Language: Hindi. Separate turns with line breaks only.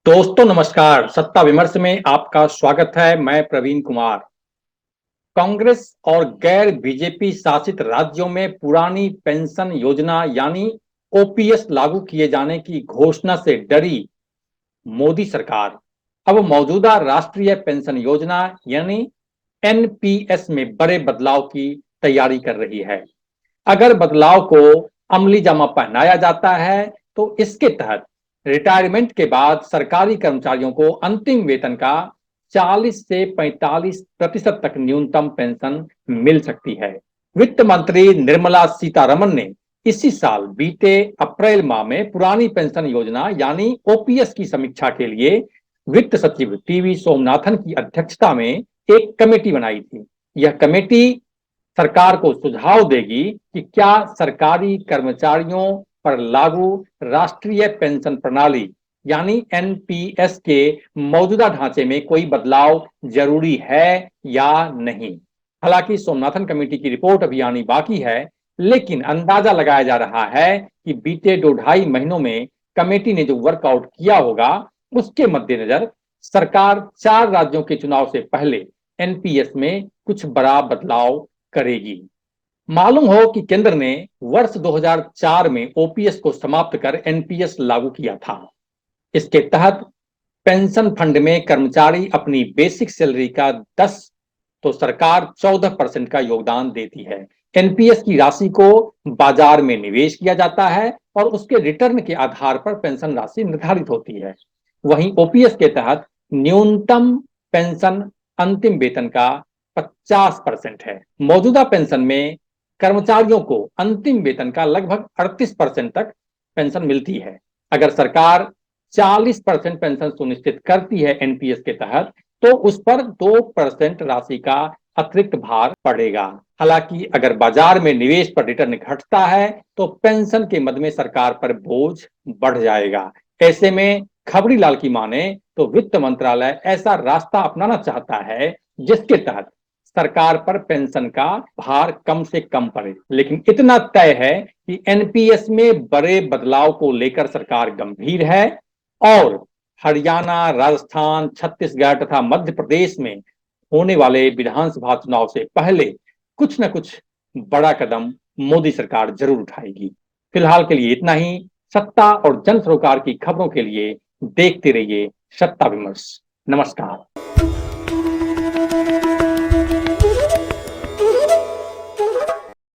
दोस्तों नमस्कार। सत्ता विमर्श में आपका स्वागत है। मैं प्रवीण कुमार। कांग्रेस और गैर बीजेपी शासित राज्यों में पुरानी पेंशन योजना यानी ओपीएस लागू किए जाने की घोषणा से डरी मोदी सरकार अब मौजूदा राष्ट्रीय पेंशन योजना यानी एनपीएस में बड़े बदलाव की तैयारी कर रही है। अगर बदलाव को अमली जामा पहनाया जाता है तो इसके तहत रिटायरमेंट के बाद सरकारी कर्मचारियों को अंतिम वेतन का 40 से 45% तक न्यूनतम पेंशन मिल सकती है। वित्त मंत्री निर्मला सीतारमण ने इसी साल बीते अप्रैल माह में पुरानी पेंशन योजना यानी ओपीएस की समीक्षा के लिए वित्त सचिव टीवी सोमनाथन की अध्यक्षता में एक कमेटी बनाई थी। यह कमेटी सरकार को सुझाव देगी कि क्या सरकारी कर्मचारियों पर लागू राष्ट्रीय पेंशन प्रणाली यानी एनपीएस के मौजूदा ढांचे में कोई बदलाव जरूरी है या नहीं। हालांकि सोमनाथन कमेटी की रिपोर्ट अभी आनी बाकी है, लेकिन अंदाजा लगाया जा रहा है कि बीते 2-2.5 महीनों में कमेटी ने जो वर्कआउट किया होगा उसके मद्देनजर सरकार 4 राज्यों के चुनाव से पहले एनपीएस में कुछ बड़ा बदलाव करेगी। मालूम हो कि केंद्र ने वर्ष 2004 में ओपीएस को समाप्त कर एनपीएस लागू किया था। इसके तहत पेंशन फंड में कर्मचारी अपनी बेसिक सैलरी का 10 तो सरकार 14% का योगदान देती है। एनपीएस की राशि को बाजार में निवेश किया जाता है और उसके रिटर्न के आधार पर पेंशन राशि निर्धारित होती है। वहीं ओपीएस के तहत न्यूनतम पेंशन अंतिम वेतन का 50% है। मौजूदा पेंशन में कर्मचारियों को अंतिम वेतन का लगभग 38% तक पेंशन मिलती है। अगर सरकार 40% पेंशन सुनिश्चित करती है एनपीएस के तहत, तो उस पर 2% राशि का अतिरिक्त भार पड़ेगा। हालांकि अगर बाजार में निवेश पर रिटर्न घटता है तो पेंशन के मद में सरकार पर बोझ बढ़ जाएगा। ऐसे में खबरीलाल की माने तो वित्त मंत्रालय ऐसा रास्ता अपनाना चाहता है जिसके तहत सरकार पर पेंशन का भार कम से कम पड़े। लेकिन इतना तय है कि एनपीएस में बड़े बदलाव को लेकर सरकार गंभीर है और हरियाणा, राजस्थान, छत्तीसगढ़ तथा मध्य प्रदेश में होने वाले विधानसभा चुनाव से पहले कुछ न कुछ बड़ा कदम मोदी सरकार जरूर उठाएगी। फिलहाल के लिए इतना ही। सत्ता और जन सरोकार की खबरों के लिए देखते रहिए सत्ता विमर्श। नमस्कार।